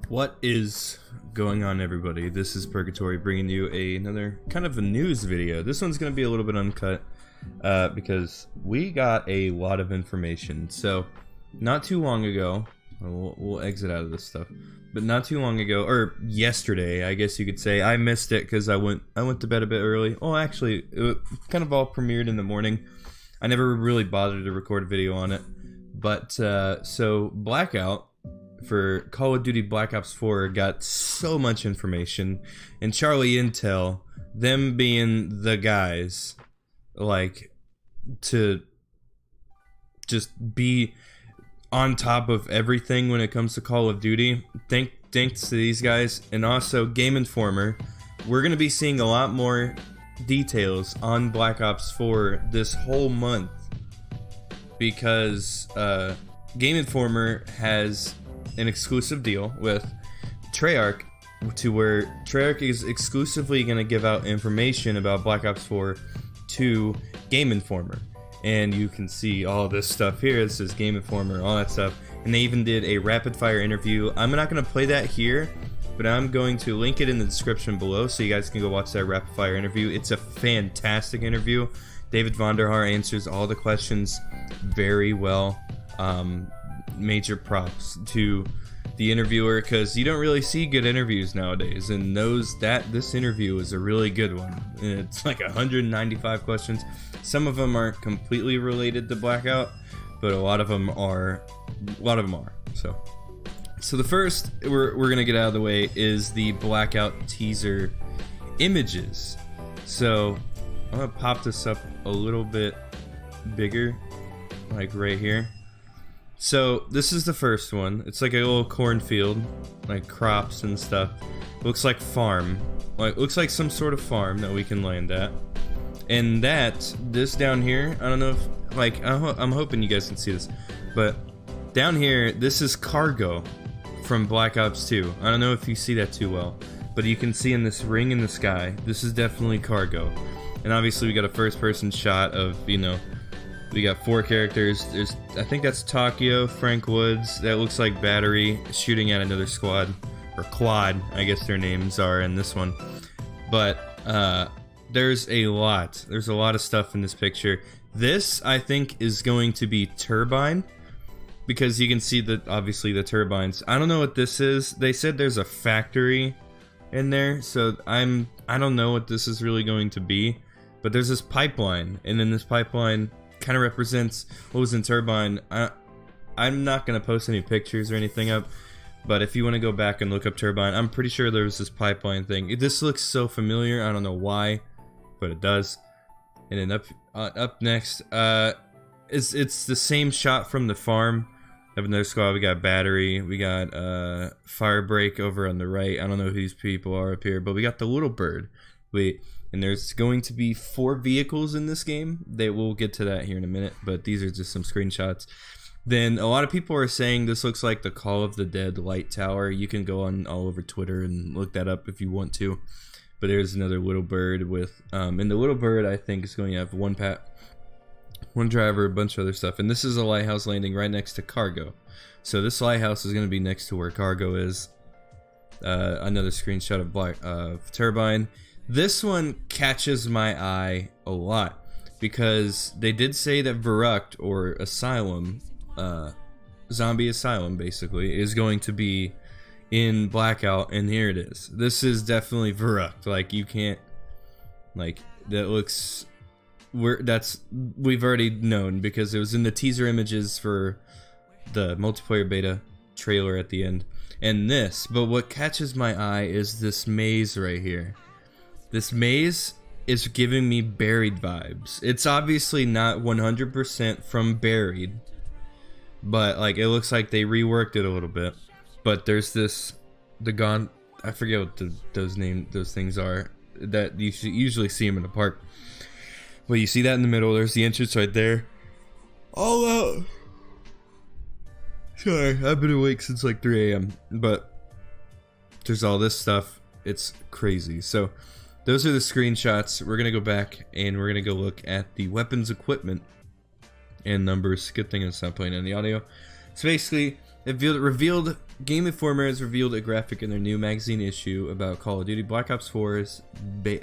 What is going on, everybody? This is Purgatory bringing you another kind of a news video. This one's going to be a little bit uncut because we got a lot of information. So not too long ago, we'll exit out of this stuff, but not too long ago, or yesterday I guess you could say, I missed it because I went to bed a bit early. Oh, actually it kind of all premiered in the morning. I never really bothered to record a video on it, but so Blackout for Call of Duty Black Ops 4 got so much information, and Charlie Intel, them being the guys, like, to just be on top of everything when it comes to Call of Duty. Thanks to these guys, and also Game Informer, we're gonna be seeing a lot more details on Black Ops 4 this whole month, because Game Informer has an exclusive deal with Treyarch, to where Treyarch is exclusively going to give out information about Black Ops 4 to Game Informer. And you can see all this stuff here. This is Game Informer, all that stuff. And they even did a rapid fire interview. I'm not going to play that here, but I'm going to link it in the description below so you guys can go watch that rapid fire interview. It's a fantastic interview. David Vonderhaar answers all the questions very well. Major props to the interviewer, because you don't really see good interviews nowadays, and this interview is a really good one. And it's like 195 questions. Some of them aren't completely related to Blackout, but a lot of them are. So the first we're gonna get out of the way is the Blackout teaser images. So I'm gonna pop this up a little bit bigger, like right here. So this is the first one. It's like a little cornfield, like crops and stuff. Looks like farm, looks like some sort of farm that we can land at. And this down here, I don't know if, like, I'm hoping you guys can see this, but down here, this is cargo from Black Ops 2. I don't know if you see that too well, but you can see in this ring in the sky, this is definitely cargo. And obviously we got a first-person shot of, you know, we got 4 characters. I think that's Tokyo, Frank Woods, that looks like Battery, shooting at another squad, or quad, I guess their names are in this one. But there's a lot of stuff in this picture. This, I think, is going to be Turbine, because you can see that, obviously, the turbines. I don't know what this is. They said there's a factory in there, so I don't know what this is really going to be. But there's this pipeline, and then this pipeline kind of represents what was in Turbine. I'm not going to post any pictures or anything up, but if you want to go back and look up Turbine, I'm pretty sure there was this pipeline thing. This looks so familiar, I don't know why, but it does. And then up next, it's the same shot from the farm of another squad. We got Battery, we got Firebreak over on the right. I don't know who these people are up here, but we got the little bird. And there's going to be 4 vehicles in this game. We'll get to that here in a minute, but these are just some screenshots. Then a lot of people are saying this looks like the Call of the Dead light tower. You can go on all over Twitter and look that up if you want to. But there's another little bird with, and the little bird I think is going to have one driver, a bunch of other stuff. And this is a lighthouse landing right next to cargo. So this lighthouse is going to be next to where cargo is. Another screenshot of Turbine. This one catches my eye a lot, because they did say that Verrucht, or Asylum, Zombie Asylum basically, is going to be in Blackout, and here it is. This is definitely Verrucht. Like, you can't, like, that looks, we've already known, because it was in the teaser images for the multiplayer beta trailer at the end. And but what catches my eye is this maze right here. This maze is giving me Buried vibes. It's obviously not 100% from Buried, but like, it looks like they reworked it a little bit. But there's I forget what those things are that you usually see them in a park. But you see that in the middle. There's the entrance right there. All out. Sorry, I've been awake since like 3 a.m. But there's all this stuff. It's crazy. So those are the screenshots. We're going to go back and we're going to go look at the weapons equipment and numbers. Good thing it's not playing on the audio. So basically, it revealed Game Informer has revealed a graphic in their new magazine issue about Call of Duty Black Ops 4's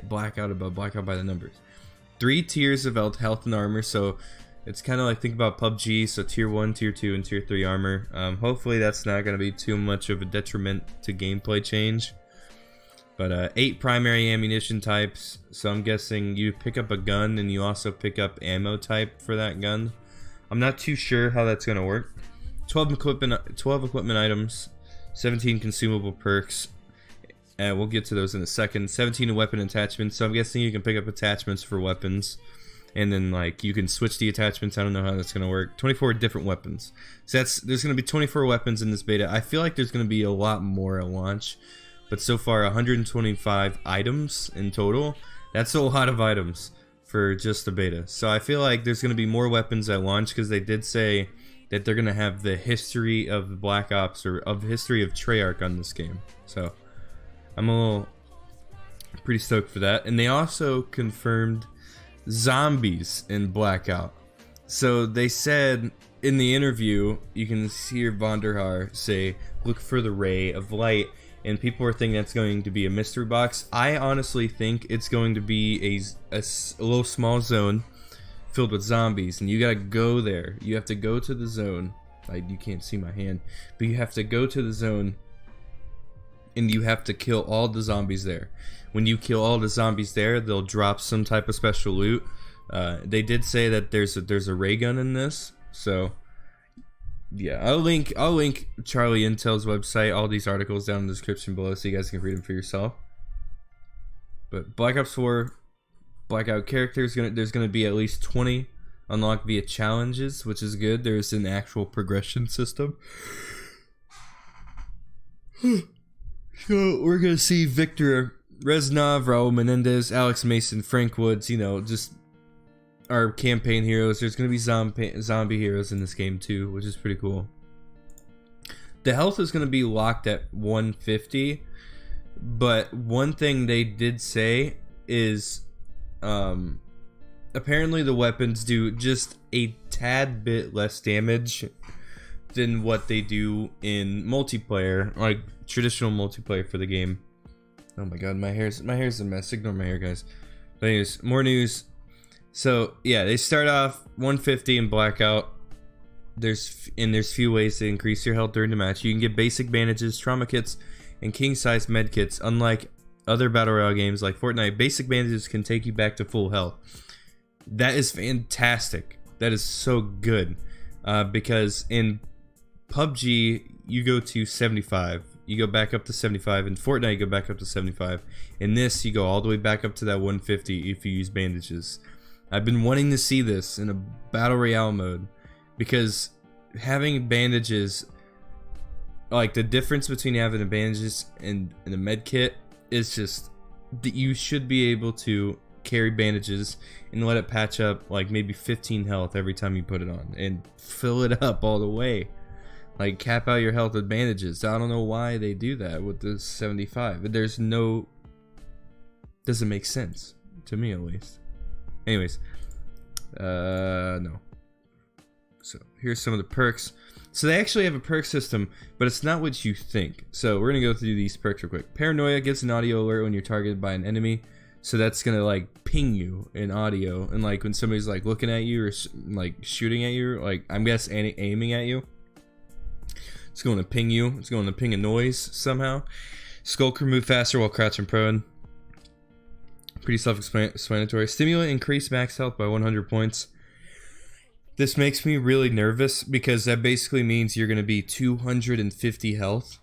Blackout about Blackout by the numbers. 3 tiers of health and armor, so it's kind of like, think about PUBG, so tier 1, tier 2, and tier 3 armor. Hopefully that's not going to be too much of a detriment to gameplay change. But 8 primary ammunition types, so I'm guessing you pick up a gun and you also pick up ammo type for that gun. I'm not too sure how that's going to work. 12 equipment items, 17 consumable perks, and we'll get to those in a second. 17 weapon attachments, so I'm guessing you can pick up attachments for weapons, and then like you can switch the attachments. I don't know how that's going to work. 24 different weapons, so there's going to be 24 weapons in this beta. I feel like there's going to be a lot more at launch, but so far 125 items in total. That's a lot of items for just the beta, so I feel like there's going to be more weapons at launch, because they did say that they're going to have the history of Black Ops, or of history of Treyarch on this game. So I'm pretty stoked for that. And they also confirmed zombies in Blackout. So they said in the interview, you can hear Vonderhaar say, look for the ray of light, and people are thinking that's going to be a mystery box. I honestly think it's going to be a little small zone filled with zombies, and you gotta go there. You have to go to the zone. Like, you can't see my hand, but you have to go to the zone, and you have to kill all the zombies there. When you kill all the zombies there, they'll drop some type of special loot. They did say that there's a ray gun in this, so yeah, I'll link Charlie Intel's website, all these articles down in the description below, so you guys can read them for yourself. But Black Ops 4 Blackout characters, there's gonna be at least 20 unlocked via challenges, which is good. There's an actual progression system. So we're gonna see Victor Reznov, Raul Menendez, Alex Mason, Frank Woods, you know, just our campaign heroes. There's gonna be zombie heroes in this game too, which is pretty cool. The health is gonna be locked at 150, but one thing they did say is apparently the weapons do just a tad bit less damage than what they do in multiplayer, like traditional multiplayer for the game. Oh my god, my hair's a mess. Ignore my hair, guys. But anyways, more news. So yeah, they start off 150 in Blackout. There's few ways to increase your health during the match. You can get basic bandages, trauma kits, and king-size med kits. Unlike other battle royale games like Fortnite, basic bandages can take you back to full health. That is fantastic. That is so good, because in PUBG you go to 75, you go back up to 75. In Fortnite you go back up to 75. In this you go all the way back up to that 150 if you use bandages. I've been wanting to see this in a battle royale mode, because having bandages, like the difference between having the bandages and a med kit, is just that you should be able to carry bandages and let it patch up like maybe 15 health every time you put it on, and fill it up all the way. Like, cap out your health with bandages. I don't know why they do that with the 75. Doesn't make sense to me, at least. Anyways, no. So here's some of the perks. So they actually have a perk system, but it's not what you think. So we're gonna go through these perks real quick. Paranoia gives an audio alert when you're targeted by an enemy. So that's gonna like ping you in audio, and like when somebody's like looking at you or like shooting at you, like I'm guessing aiming at you, it's going to ping you. It's going to ping a noise somehow. Skull can move faster while crouching prone. Pretty self-explanatory. Stimulant increase max health by 100 points. This makes me really nervous, because that basically means you're going to be 250 health.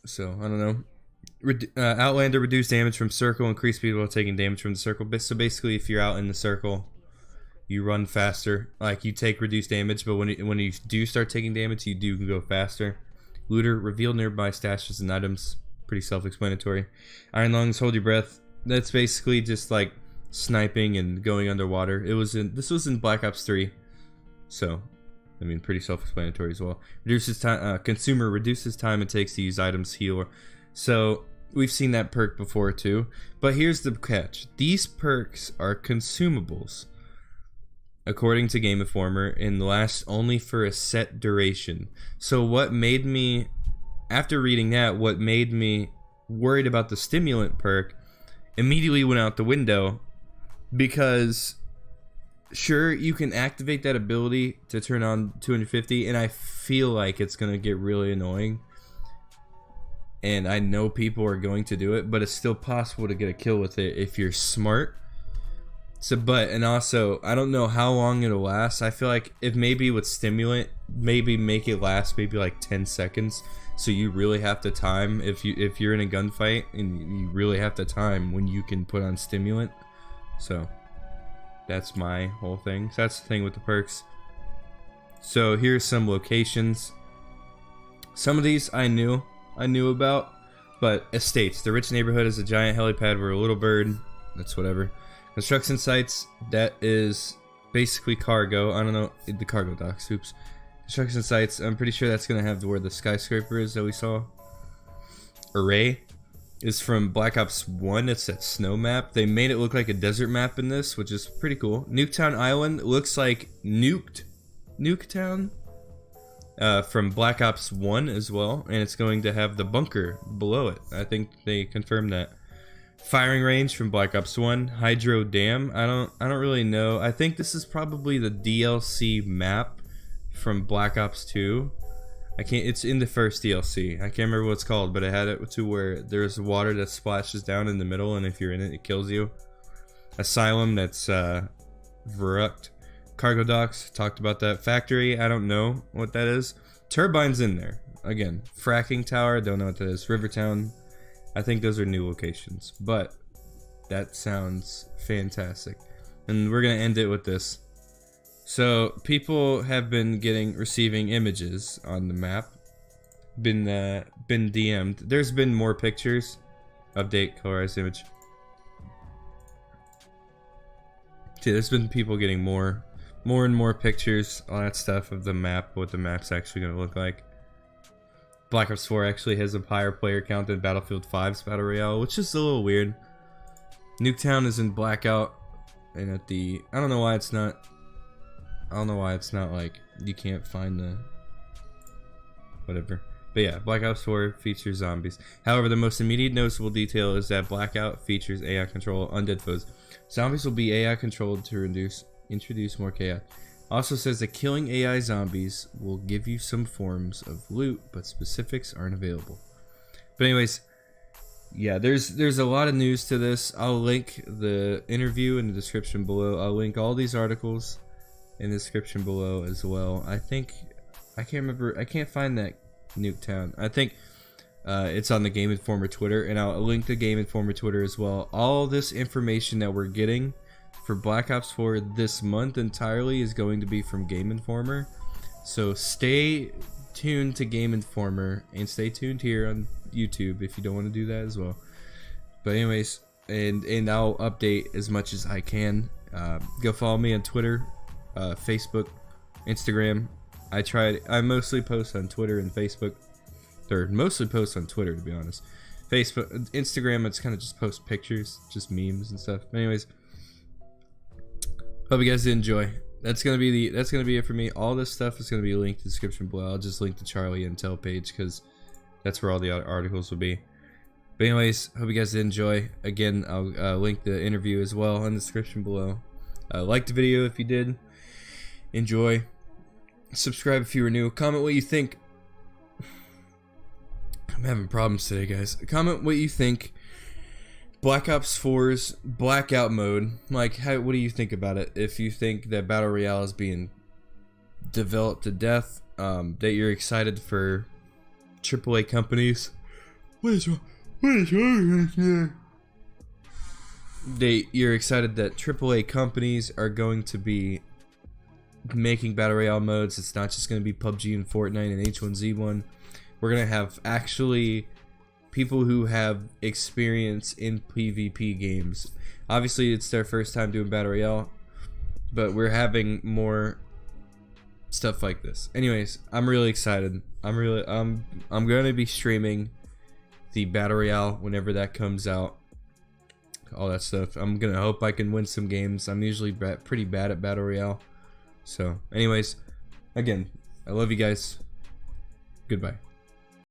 So, I don't know. Outlander, reduce damage from circle, increase speed while taking damage from the circle. So basically, if you're out in the circle, you run faster. Like, you take reduced damage, but when you do start taking damage, you do go faster. Looter, reveal nearby stashes and items. Pretty self-explanatory. Iron Lungs, hold your breath. That's basically just like sniping and going underwater. This was in Black Ops 3, so I mean, pretty self-explanatory as well. Reduces time. Consumer reduces time it takes to use items heal. So we've seen that perk before too. But here's the catch: these perks are consumables. according to Game Informer, and lasts only for a set duration. So what made me, after reading that, what made me worried about the stimulant perk immediately went out the window, because sure, you can activate that ability to turn on 250, and I feel like it's going to get really annoying. And I know people are going to do it, but it's still possible to get a kill with it if you're smart. So, and also, I don't know how long it'll last. I feel like if maybe with stimulant, maybe make it last maybe like 10 seconds. So you really have to time, if you're in a gunfight, and you really have to time when you can put on stimulant. So that's my whole thing. So that's the thing with the perks. So here's some locations. Some of these I knew about, but estates. The rich neighborhood is a giant helipad where a little bird. That's whatever. Construction sites. That is basically cargo. I don't know, the cargo docks. Oops. Construction sites. I'm pretty sure that's gonna have where the skyscraper is that we saw. Array is from Black Ops 1. It's that snow map. They made it look like a desert map in this, which is pretty cool. Nuketown Island looks like Nuketown from Black Ops 1 as well, and it's going to have the bunker below it. I think they confirmed that. Firing range from Black Ops 1. Hydro Dam. I don't really know. I think this is probably the DLC map from Black Ops 2. It's in the first DLC. I can't remember what it's called, but it had it to where there's water that splashes down in the middle, and if you're in it, it kills you. Asylum, that's Verruct. Cargo docks, talked about that. Factory, I don't know what that is. Turbine's in there. Again, fracking tower, don't know what that is. Rivertown, I think those are new locations, but that sounds fantastic. And we're gonna end it with this. So people have been receiving images on the map, been DM'd. There's been more pictures. Update colorized image. See, there's been people getting more and more pictures, all that stuff of the map, what the map's actually going to look like. Black Ops 4 actually has a higher player count than Battlefield 5's Battle Royale, which is a little weird. Nuketown is in Blackout, and at the, I don't know why it's not like you can't find the whatever. But yeah, Black Ops 4 features zombies. However, the most immediate noticeable detail is that Blackout features AI control undead foes. Zombies will be AI controlled to introduce more chaos. Also says that killing AI zombies will give you some forms of loot, but specifics aren't available. But anyways, yeah, there's a lot of news to this. I'll link the interview in the description below. I'll link all these articles in the description below as well. I can't remember. I can't find that Nuketown. I think it's on the Game Informer Twitter, and I'll link the Game Informer Twitter as well. All this information that we're getting for Black Ops 4 this month entirely is going to be from Game Informer. So stay tuned to Game Informer, and stay tuned here on YouTube if you don't want to do that as well. But anyways, and I'll update as much as I can. Go follow me on Twitter, Facebook, Instagram. I mostly post on Twitter and Facebook, or mostly post on Twitter, to be honest. Facebook, Instagram, it's kind of just post pictures, just memes and stuff. But anyways, hope you guys did enjoy. That's gonna be it for me. All this stuff is gonna be linked in the description below. I'll just link the Charlie Intel page because that's where all the articles will be. But anyways, hope you guys did enjoy. Again, I'll link the interview as well in the description below. Like the video if you did. Enjoy. Subscribe if you were new. Comment what you think. I'm having problems today, guys. Comment what you think. Black Ops 4's Blackout mode. Like, what do you think about it? If you think that Battle Royale is being developed to death, that you're excited for AAA companies. What is wrong with you? You're excited that AAA companies are going to be making Battle Royale modes. It's not just going to be PUBG and Fortnite and H1Z1. We're going to have actually people who have experience in PvP games. Obviously, it's their first time doing Battle Royale, but we're having more stuff like this. Anyways, I'm really excited. I'm going to be streaming the Battle Royale whenever that comes out. All that stuff. I'm going to hope I can win some games. I'm usually pretty bad at Battle Royale. So anyways, again, I love you guys. Goodbye.